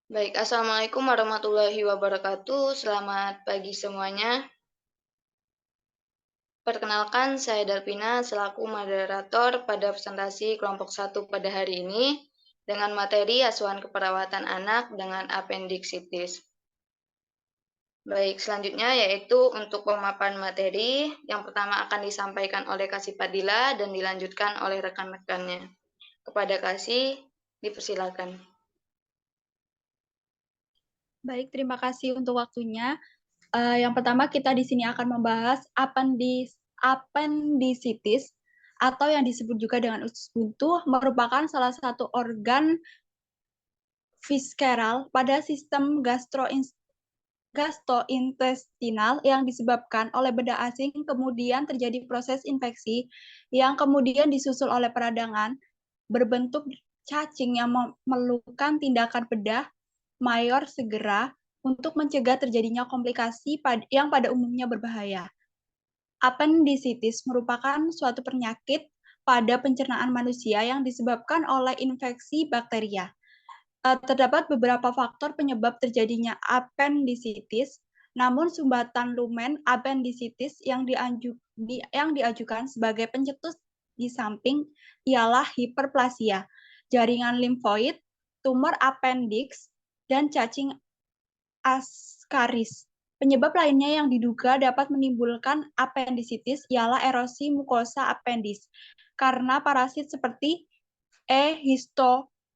Baik, Assalamualaikum warahmatullahi wabarakatuh. Selamat pagi semuanya. Perkenalkan, saya Dalvina selaku moderator pada presentasi kelompok 1 pada hari ini dengan materi asuhan keperawatan anak dengan apendiksitis. Baik, selanjutnya yaitu untuk pemaparan materi, yang pertama akan disampaikan oleh Kasih Padila dan dilanjutkan oleh rekan-rekannya. Kepada Kasih, dipersilakan. Baik, terima kasih untuk waktunya. Yang pertama kita di sini akan membahas appendicitis atau yang disebut juga dengan usus buntu merupakan salah satu organ visceral pada sistem gastrointestinal yang disebabkan oleh benda asing, kemudian terjadi proses infeksi yang kemudian disusul oleh peradangan berbentuk cacing yang memerlukan tindakan bedah mayor segera untuk mencegah terjadinya komplikasi yang pada umumnya berbahaya. Appendicitis merupakan suatu penyakit pada pencernaan manusia yang disebabkan oleh infeksi bakteria. Terdapat beberapa faktor penyebab terjadinya appendicitis, namun sumbatan lumen appendicitis yang diajukan sebagai pencetus di samping ialah hiperplasia, jaringan limfoid, tumor appendix, dan cacing ascaris. Penyebab lainnya yang diduga dapat menimbulkan appendicitis ialah erosi mukosa appendis karena parasit seperti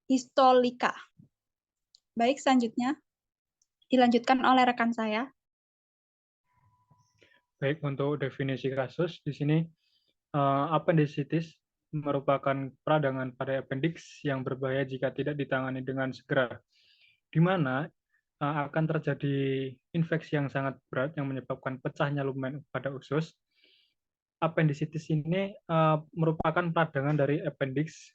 histolica. Baik, selanjutnya dilanjutkan oleh rekan saya. Baik, untuk definisi kasus di sini appendicitis merupakan peradangan pada appendix yang berbahaya jika tidak ditangani dengan segera, di mana akan terjadi infeksi yang sangat berat yang menyebabkan pecahnya lumen pada usus. Appendicitis ini merupakan peradangan dari appendix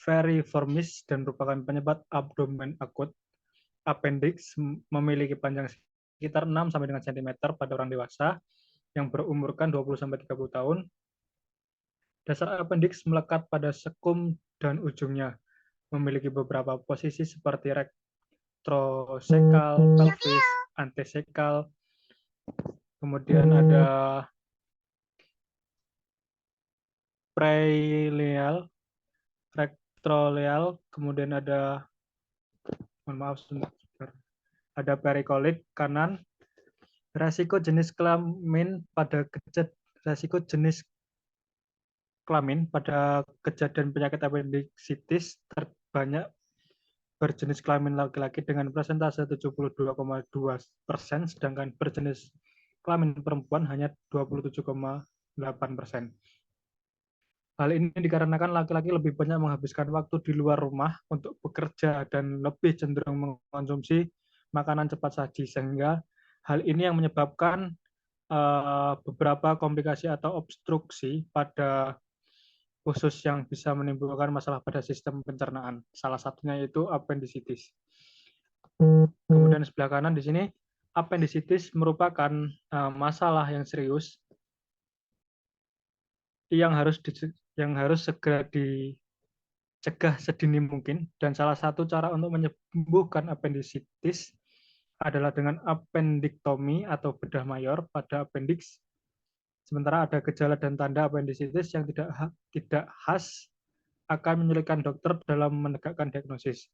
veriformis dan merupakan penyebab abdomen akut. Appendix memiliki panjang sekitar 6 sampai dengan cm pada orang dewasa yang berumurkan 20 sampai 30 tahun. Dasar appendix melekat pada sekum dan ujungnya, memiliki beberapa posisi seperti retrosekal, pelvis, antesekal, kemudian ada preilineal, retroleal, kemudian ada, mohon maaf sebentar, ada perikolit kanan. Resiko jenis kelamin pada kejadian penyakit appendicitis terbanyak berjenis kelamin laki-laki dengan persentase 72,2%, sedangkan berjenis kelamin perempuan hanya 27,8%. Hal ini dikarenakan laki-laki lebih banyak menghabiskan waktu di luar rumah untuk bekerja dan lebih cenderung mengkonsumsi makanan cepat saji, sehingga hal ini yang menyebabkan beberapa komplikasi atau obstruksi pada usus yang bisa menimbulkan masalah pada sistem pencernaan. Salah satunya yaitu appendicitis. Kemudian sebelah kanan di sini, appendicitis merupakan masalah yang serius yang harus segera dicegah sedini mungkin, dan salah satu cara untuk menyembuhkan appendicitis adalah dengan appendiktomi atau bedah mayor pada appendix. Sementara ada gejala dan tanda appendicitis yang tidak khas akan menyulitkan dokter dalam menegakkan diagnosis,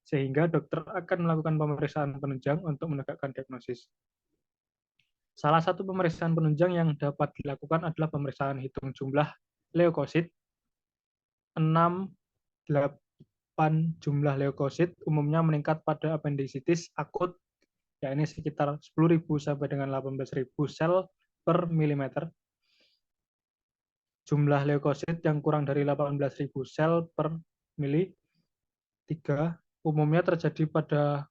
sehingga dokter akan melakukan pemeriksaan penunjang untuk menegakkan diagnosis. Salah satu pemeriksaan penunjang yang dapat dilakukan adalah pemeriksaan hitung jumlah leukosit. 6, 8 jumlah leukosit umumnya meningkat pada appendicitis akut, yakni sekitar 10.000 sampai dengan 18.000 sel per milimeter. Jumlah leukosit yang kurang dari 18.000 sel per mili 3 umumnya terjadi pada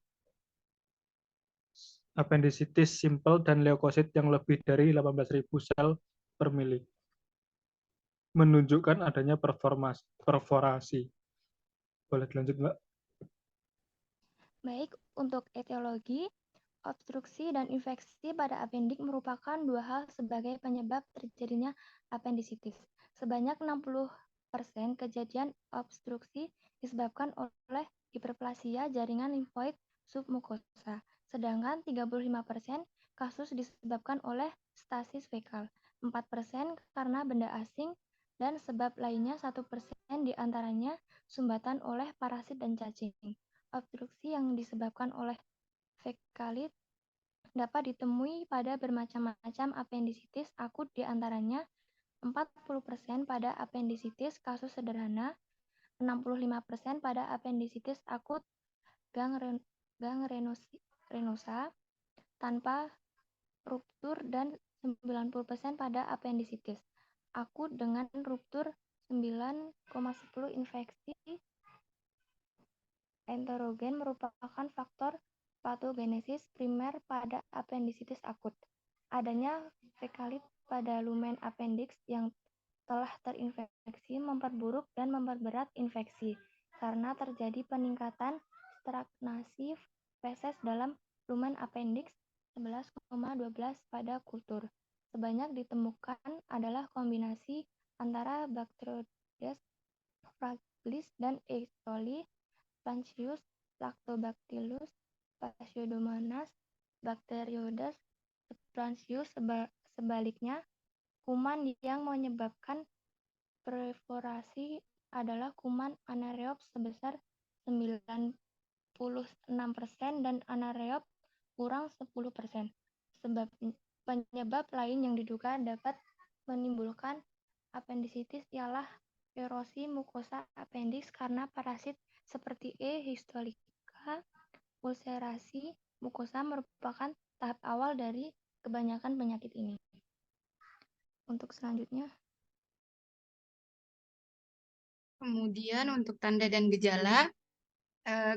appendicitis simple dan leukosit yang lebih dari 18.000 sel per mili, menunjukkan adanya perforasi. Boleh dilanjut, Mbak? Baik, untuk etiologi, obstruksi dan infeksi pada appendix merupakan dua hal sebagai penyebab terjadinya appendicitis. Sebanyak 60% kejadian obstruksi disebabkan oleh hiperplasia jaringan limfoid submukosa, sedangkan 35% kasus disebabkan oleh stasis fekal, 4% karena benda asing, dan sebab lainnya 1% diantaranya sumbatan oleh parasit dan cacing. Obstruksi yang disebabkan oleh fekalit dapat ditemui pada bermacam-macam apendisitis akut, diantaranya 40% pada apendisitis kasus sederhana, 65% pada apendisitis akut gangrenosa tanpa ruptur, dan 90% pada apendisitis akut dengan ruptur. 9,10 infeksi enterogen merupakan faktor patogenesis primer pada apendisitis akut. Adanya fekalit pada lumen appendix yang telah terinfeksi memperburuk dan memperberat infeksi karena terjadi peningkatan stagnasi feses dalam lumen appendix 11,12 pada kultur. Sebanyak ditemukan adalah kombinasi antara Bacteroides fragilis dan E. coli, Plancius, Lactobacillus, Pseudomonas, Bacteroides, Plancius. Sebaliknya, kuman yang menyebabkan perforasi adalah kuman anaerob sebesar 96% dan anaerob kurang 10%. Penyebab lain yang diduga dapat menimbulkan apendisitis ialah erosi mukosa appendix karena parasit seperti E. histolytica. Ulcerasi mukosa merupakan tahap awal dari kebanyakan penyakit ini. Untuk selanjutnya, kemudian untuk tanda dan gejala,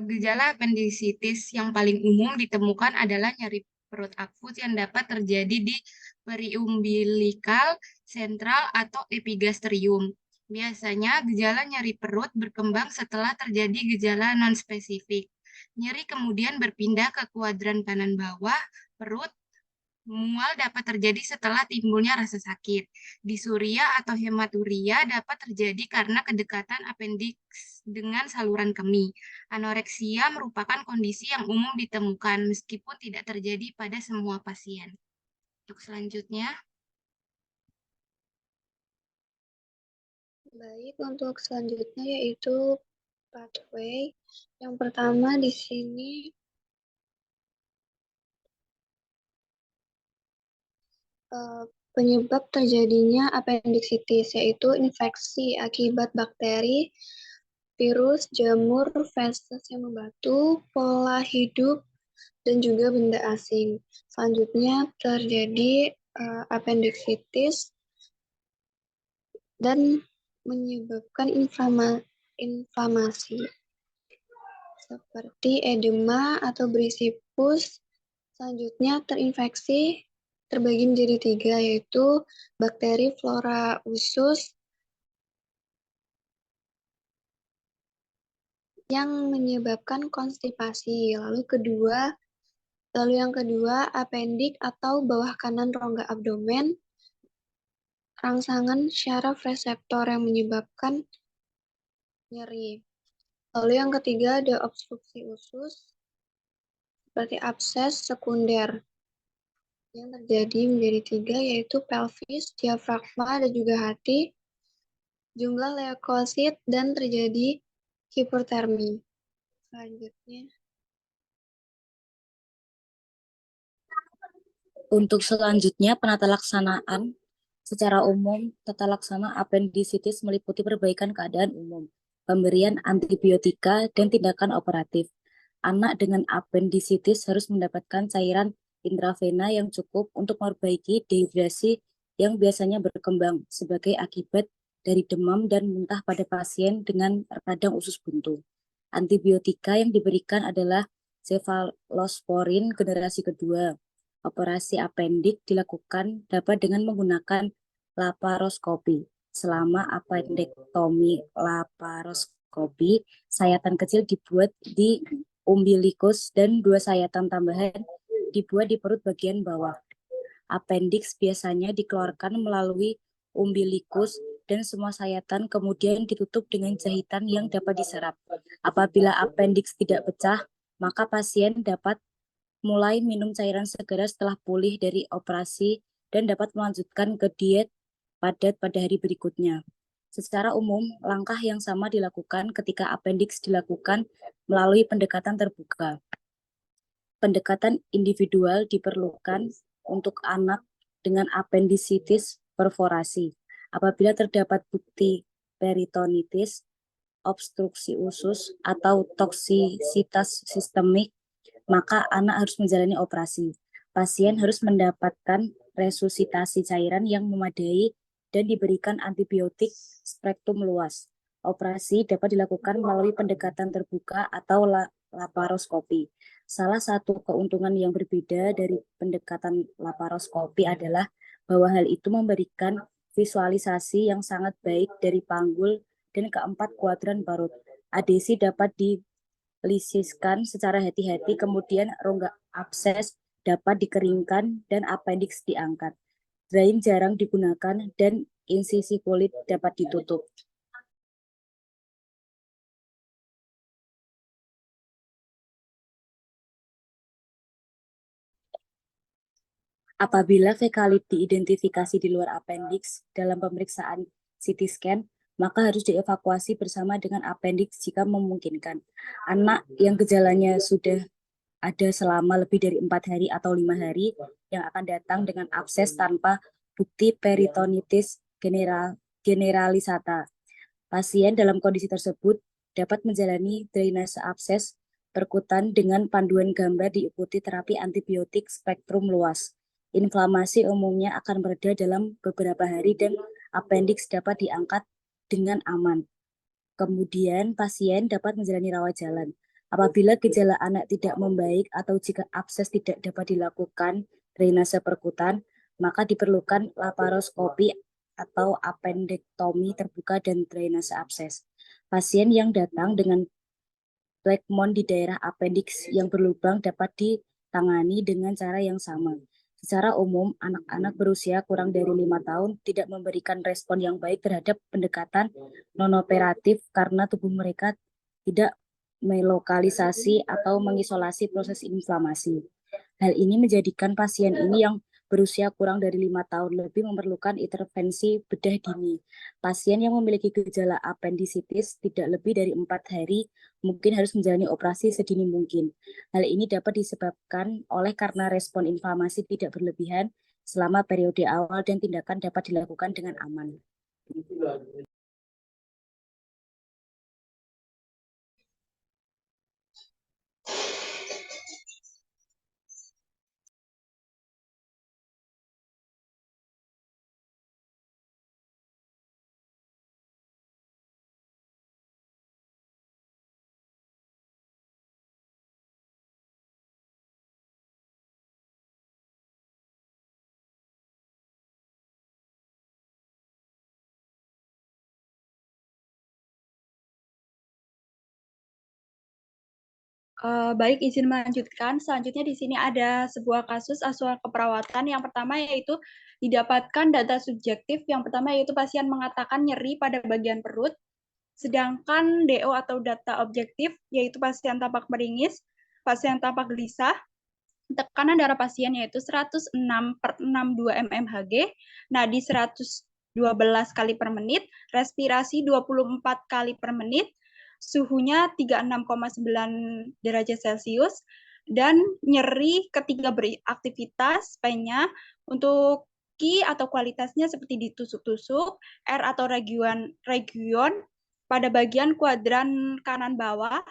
gejala apendisitis yang paling umum ditemukan adalah nyeri perut akut yang dapat terjadi di periumbilikal, sentral, atau epigastrium. Biasanya gejala nyeri perut berkembang setelah terjadi gejala non-spesifik. Nyeri kemudian berpindah ke kuadran kanan bawah perut. Mual dapat terjadi setelah timbulnya rasa sakit. Disuria atau hematuria dapat terjadi karena kedekatan apendiks dengan saluran kemih. Anoreksia merupakan kondisi yang umum ditemukan meskipun tidak terjadi pada semua pasien. Untuk selanjutnya, baik, untuk selanjutnya yaitu pathway. Yang pertama di sini penyebab terjadinya apendiksitis yaitu infeksi akibat bakteri, virus, jamur, feses yang membatu, pola hidup, dan juga benda asing. Selanjutnya terjadi apendiksitis dan menyebabkan inflamasi seperti edema atau berisi pus. Selanjutnya terinfeksi terbagi menjadi 3, yaitu bakteri flora usus yang menyebabkan konstipasi. Lalu yang kedua apendik atau bawah kanan rongga abdomen, rangsangan syaraf reseptor yang menyebabkan nyeri. Lalu yang ketiga ada obstruksi usus seperti abses sekunder yang terjadi menjadi 3, yaitu pelvis, diafragma, dan juga hati, jumlah leukosit, dan terjadi hipertermi. Selanjutnya. Untuk selanjutnya, penata laksanaan secara umum, tata laksana apendisitis meliputi perbaikan keadaan umum, pemberian antibiotika, dan tindakan operatif. Anak dengan apendisitis harus mendapatkan cairan intravena yang cukup untuk memperbaiki dehidrasi yang biasanya berkembang sebagai akibat dari demam dan muntah pada pasien dengan radang usus buntu. Antibiotika yang diberikan adalah cefalosporin generasi kedua. Operasi apendik dilakukan dapat dengan menggunakan laparoskopi. Selama apendektomi laparoskopi, sayatan kecil dibuat di umbilikus dan 2 sayatan tambahan dibuat di perut bagian bawah. Appendix biasanya dikeluarkan melalui umbilikus dan semua sayatan kemudian ditutup dengan jahitan yang dapat diserap. Apabila appendix tidak pecah, maka pasien dapat mulai minum cairan segera setelah pulih dari operasi dan dapat melanjutkan ke diet padat pada hari berikutnya. Secara umum, langkah yang sama dilakukan ketika appendix dilakukan melalui pendekatan terbuka. Pendekatan individual diperlukan untuk anak dengan appendicitis perforasi. Apabila terdapat bukti peritonitis, obstruksi usus, atau toksisitas sistemik, maka anak harus menjalani operasi. Pasien harus mendapatkan resusitasi cairan yang memadai dan diberikan antibiotik spektrum luas. Operasi dapat dilakukan melalui pendekatan terbuka atau laparoskopi. Salah satu keuntungan yang berbeda dari pendekatan laparoskopi adalah bahwa hal itu memberikan visualisasi yang sangat baik dari panggul dan keempat kuadran parut. Adesi dapat dilisiskan secara hati-hati, kemudian rongga abses dapat dikeringkan dan appendix diangkat. Drain jarang digunakan dan insisi kulit dapat ditutup. Apabila fekalit diidentifikasi di luar appendix dalam pemeriksaan CT scan, maka harus dievakuasi bersama dengan appendix jika memungkinkan. Anak yang gejalanya sudah ada selama lebih dari 4 hari atau 5 hari yang akan datang dengan abses tanpa bukti peritonitis generalisata. Pasien dalam kondisi tersebut dapat menjalani drainase abses perkutan dengan panduan gambar diikuti terapi antibiotik spektrum luas. Inflamasi umumnya akan mereda dalam beberapa hari dan appendix dapat diangkat dengan aman. Kemudian pasien dapat menjalani rawat jalan. Apabila gejala anak tidak membaik atau jika abses tidak dapat dilakukan drainase perkutan, maka diperlukan laparoskopi atau appendektomi terbuka dan drainase abses. Pasien yang datang dengan plekmon di daerah appendix yang berlubang dapat ditangani dengan cara yang sama. Secara umum, anak-anak berusia kurang dari 5 tahun tidak memberikan respon yang baik terhadap pendekatan non-operatif karena tubuh mereka tidak melokalisasi atau mengisolasi proses inflamasi. Hal ini menjadikan pasien ini yang berusia kurang dari 5 tahun lebih memerlukan intervensi bedah dini. Pasien yang memiliki gejala appendicitis tidak lebih dari 4 hari mungkin harus menjalani operasi sedini mungkin. Hal ini dapat disebabkan oleh karena respon inflamasi tidak berlebihan selama periode awal dan tindakan dapat dilakukan dengan aman. Baik, izin melanjutkan. Selanjutnya di sini ada sebuah kasus asuhan keperawatan. Yang pertama yaitu didapatkan data subjektif. Yang pertama yaitu pasien mengatakan nyeri pada bagian perut. Sedangkan DO atau data objektif yaitu pasien tampak meringis, pasien tampak gelisah. Tekanan darah pasien yaitu 106/62 mmHg, nadi 112 kali per menit, respirasi 24 kali per menit, suhunya 36,9 derajat Celcius, dan nyeri ketika beraktivitas, P-nya untuk Q atau kualitasnya seperti ditusuk-tusuk, R atau region pada bagian kuadran kanan bawah,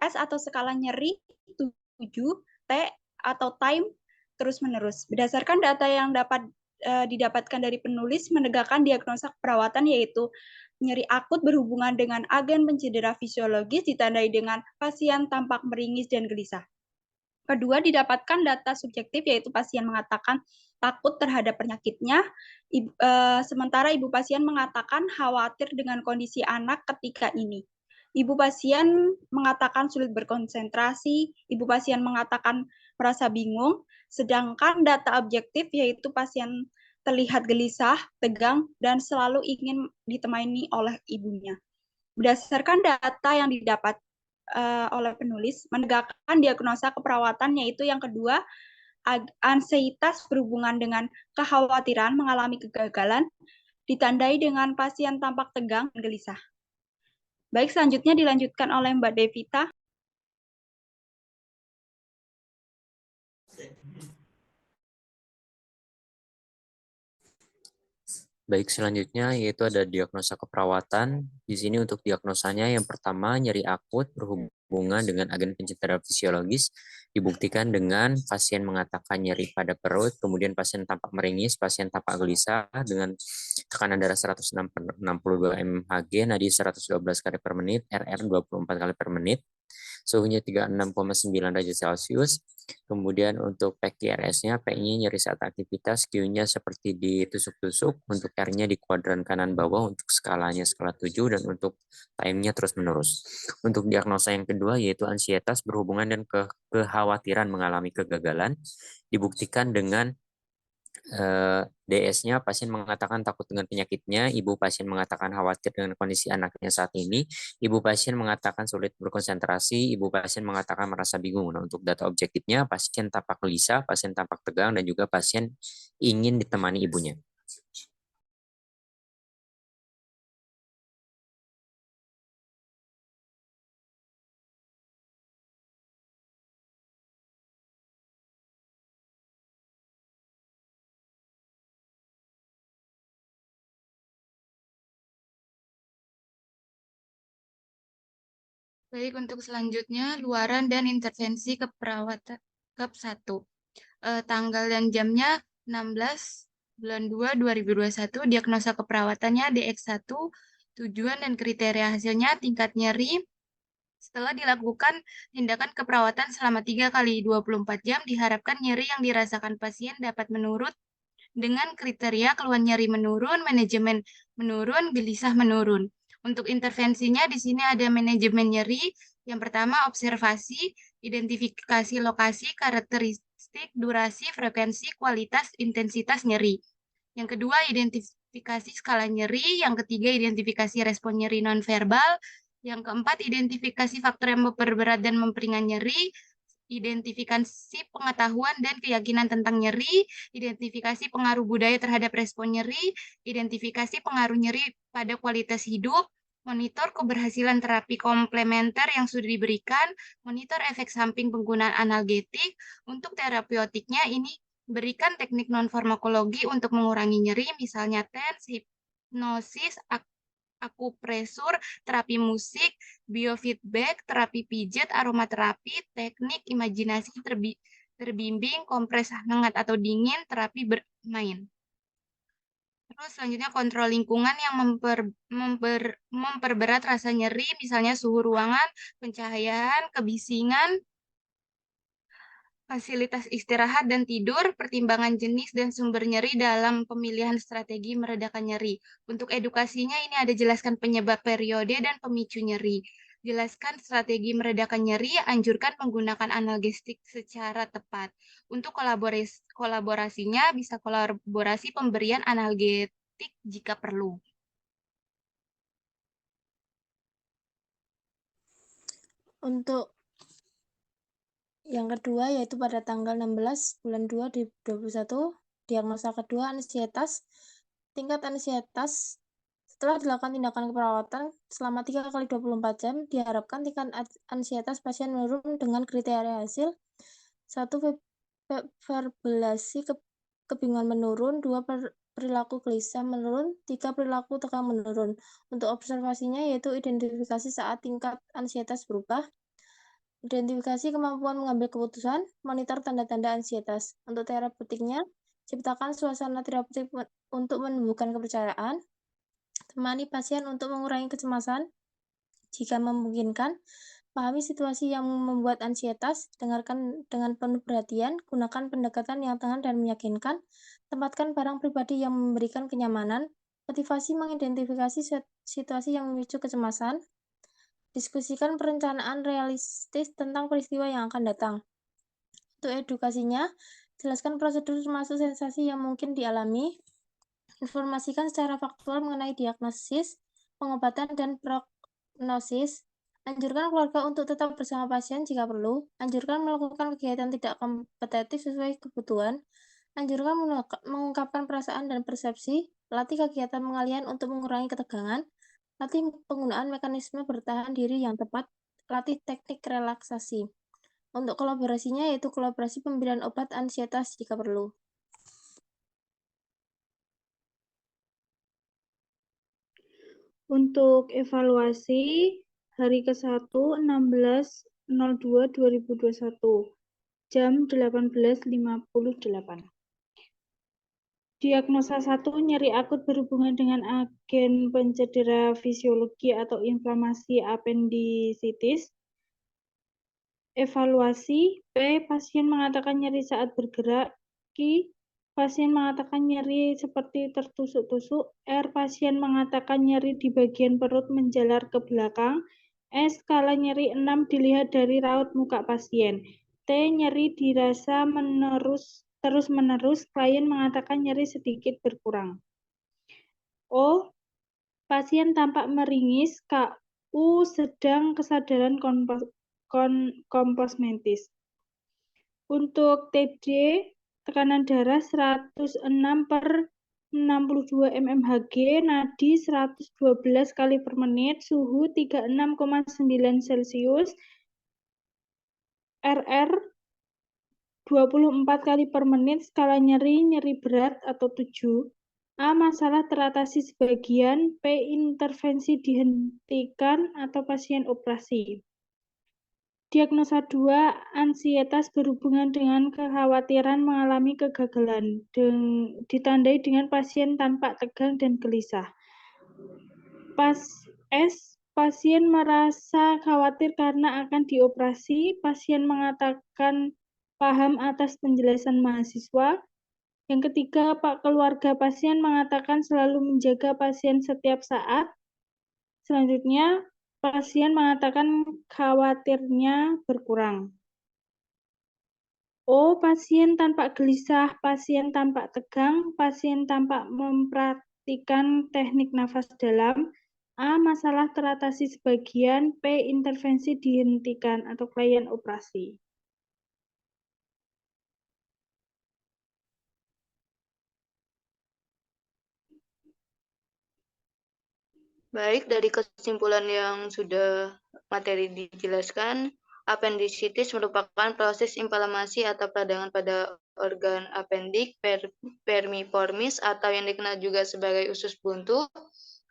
S atau skala nyeri 7, T atau time terus-menerus. Berdasarkan data yang dapat didapatkan dari penulis menegakkan diagnosa perawatan yaitu nyeri akut berhubungan dengan agen pencedera fisiologis ditandai dengan pasien tampak meringis dan gelisah. Kedua, didapatkan data subjektif yaitu pasien mengatakan takut terhadap penyakitnya, sementara ibu pasien mengatakan khawatir dengan kondisi anak ketika ini. Ibu pasien mengatakan sulit berkonsentrasi, ibu pasien mengatakan merasa bingung, sedangkan data objektif yaitu pasien terlihat gelisah, tegang, dan selalu ingin ditemani oleh ibunya. Berdasarkan data yang didapat oleh penulis, menegakkan diagnosa keperawatan yaitu yang kedua, ansietas berhubungan dengan kekhawatiran mengalami kegagalan, ditandai dengan pasien tampak tegang dan gelisah. Baik, selanjutnya dilanjutkan oleh Mbak Devita. Baik, selanjutnya yaitu ada diagnosa keperawatan. Di sini untuk diagnosanya yang pertama nyeri akut berhubungan dengan agen pencedera fisiologis dibuktikan dengan pasien mengatakan nyeri pada perut, kemudian pasien tampak meringis, pasien tampak gelisah dengan tekanan darah 162 mmHg, nadi 112 kali per menit, RR 24 kali per menit, suhunya 36,9 derajat Celcius. Kemudian untuk PQRS-nya, P-nya nyeri saat aktivitas, Q-nya seperti ditusuk-tusuk, untuk R-nya di kuadran kanan bawah, untuk skalanya skala 7, dan untuk time-nya terus-menerus. Untuk diagnosa yang kedua yaitu ansietas berhubungan dengan kekhawatiran mengalami kegagalan, dibuktikan dengan DS-nya pasien mengatakan takut dengan penyakitnya, ibu pasien mengatakan khawatir dengan kondisi anaknya saat ini, ibu pasien mengatakan sulit berkonsentrasi, ibu pasien mengatakan merasa bingung. Nah, untuk data objektifnya, pasien tampak gelisah, pasien tampak tegang, dan juga pasien ingin ditemani ibunya. Baik, untuk selanjutnya, luaran dan intervensi keperawatan KEP 1. Tanggal dan jamnya 16 bulan 2 2021, diagnosa keperawatannya DX1, tujuan dan kriteria hasilnya tingkat nyeri. Setelah dilakukan tindakan keperawatan selama 3 kali 24 jam, diharapkan nyeri yang dirasakan pasien dapat menurun dengan kriteria keluhan nyeri menurun, manajemen menurun, gelisah menurun. Untuk intervensinya di sini ada manajemen nyeri. Yang pertama observasi, identifikasi lokasi, karakteristik, durasi, frekuensi, kualitas, intensitas nyeri. Yang kedua identifikasi skala nyeri. Yang ketiga identifikasi respon nyeri nonverbal. Yang keempat identifikasi faktor yang memperberat dan memperingan nyeri. Identifikasi pengetahuan dan keyakinan tentang nyeri, identifikasi pengaruh budaya terhadap respon nyeri, identifikasi pengaruh nyeri pada kualitas hidup, monitor keberhasilan terapi komplementer yang sudah diberikan, monitor efek samping penggunaan analgetik. Untuk terapeutiknya ini berikan teknik non-farmakologi untuk mengurangi nyeri, misalnya TENS, hipnosis, akupresur, terapi musik, biofeedback, terapi pijat, aromaterapi, teknik imajinasi terbimbing, kompres hangat atau dingin, terapi bermain. Terus selanjutnya kontrol lingkungan yang memperberat rasa nyeri, misalnya suhu ruangan, pencahayaan, kebisingan, fasilitas istirahat dan tidur, pertimbangan jenis dan sumber nyeri dalam pemilihan strategi meredakan nyeri. Untuk edukasinya ini ada jelaskan penyebab periode dan pemicu nyeri. Jelaskan strategi meredakan nyeri, anjurkan menggunakan analgesik secara tepat. Untuk kolaborasinya bisa kolaborasi pemberian analgetik jika perlu. Untuk yang kedua yaitu pada tanggal 16 bulan 2 2021, diagnosa kedua ansietas. Tingkat ansietas setelah dilakukan tindakan keperawatan selama 3 kali 24 jam, diharapkan tingkat ansietas pasien menurun dengan kriteria hasil. 1. Verbulasi kebingungan menurun, 2. Perilaku gelisah menurun, 3. Perilaku tegang menurun. Untuk observasinya yaitu identifikasi saat tingkat ansietas berubah, identifikasi kemampuan mengambil keputusan, monitor tanda-tanda ansietas. Untuk terapeutiknya, ciptakan suasana terapeutik untuk menumbuhkan kepercayaan, temani pasien untuk mengurangi kecemasan, jika memungkinkan, pahami situasi yang membuat ansietas, dengarkan dengan penuh perhatian, gunakan pendekatan yang tenang dan meyakinkan, tempatkan barang pribadi yang memberikan kenyamanan, motivasi mengidentifikasi situasi yang memicu kecemasan, diskusikan perencanaan realistis tentang peristiwa yang akan datang. Untuk edukasinya, jelaskan prosedur termasuk sensasi yang mungkin dialami, Informasikan secara faktual mengenai diagnosis, pengobatan, dan prognosis. Anjurkan keluarga untuk tetap bersama pasien jika perlu. Anjurkan melakukan kegiatan tidak kompetitif sesuai kebutuhan. Anjurkan mengungkapkan perasaan dan persepsi. Latih kegiatan pengalihan untuk mengurangi ketegangan. Latih penggunaan mekanisme bertahan diri yang tepat. Latih teknik relaksasi. Untuk kolaborasinya yaitu kolaborasi pemberian obat ansietas jika perlu. Untuk evaluasi hari ke-1 16.02.2021 jam 18.58. Diagnosa 1 nyeri akut berhubungan dengan agen pencedera fisiologi atau inflamasi apendisitis. Evaluasi P, pasien mengatakan nyeri saat bergerak. Q, pasien mengatakan nyeri seperti tertusuk-tusuk. R, pasien mengatakan nyeri di bagian perut menjalar ke belakang. S, skala nyeri 6 dilihat dari raut muka pasien. T, nyeri dirasa terus-menerus. Klien mengatakan nyeri sedikit berkurang. O, pasien tampak meringis. KU, sedang kesadaran komposmentis. Untuk TD, tekanan darah 106/62 mmHg, nadi 112 kali per menit, suhu 36,9 Celcius, RR 24 kali per menit, skala nyeri berat atau 7. A, masalah teratasi sebagian. P, intervensi dihentikan atau pasien operasi. Diagnosa 2, ansietas berhubungan dengan kekhawatiran mengalami kegagalan, ditandai dengan pasien tampak tegang dan gelisah. Pasien merasa khawatir karena akan dioperasi. Pasien mengatakan paham atas penjelasan mahasiswa. Yang ketiga, keluarga pasien mengatakan selalu menjaga pasien setiap saat. Selanjutnya, pasien mengatakan khawatirnya berkurang. O, pasien tampak gelisah, pasien tampak tegang, pasien tampak mempraktikkan teknik nafas dalam. A, masalah teratasi sebagian. P, intervensi dihentikan atau klien operasi. Baik, dari kesimpulan yang sudah materi dijelaskan, apendisitis merupakan proses inflamasi atau peradangan pada organ apendik vermiformis atau yang dikenal juga sebagai usus buntu.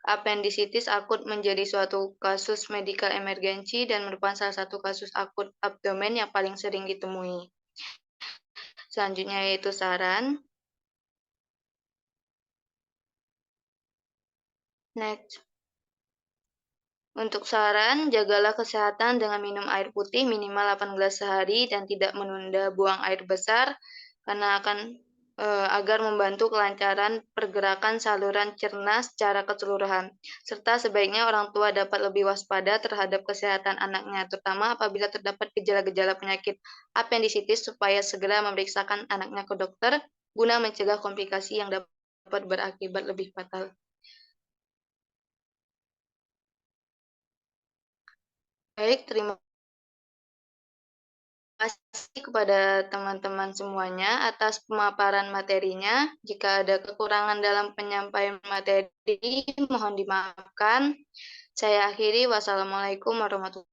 Apendisitis akut menjadi suatu kasus medikal emergensi dan merupakan salah satu kasus akut abdomen yang paling sering ditemui. Selanjutnya yaitu saran. Next. Untuk saran, jagalah kesehatan dengan minum air putih minimal 8 gelas sehari dan tidak menunda buang air besar karena akan agar membantu kelancaran pergerakan saluran cerna secara keseluruhan. Serta sebaiknya orang tua dapat lebih waspada terhadap kesehatan anaknya, terutama apabila terdapat gejala-gejala penyakit apendisitis supaya segera memeriksakan anaknya ke dokter guna mencegah komplikasi yang dapat berakibat lebih fatal. Baik, terima kasih kepada teman-teman semuanya atas pemaparan materinya. Jika ada kekurangan dalam penyampaian materi, mohon dimaafkan. Saya akhiri. Wassalamualaikum warahmatullahi wabarakatuh.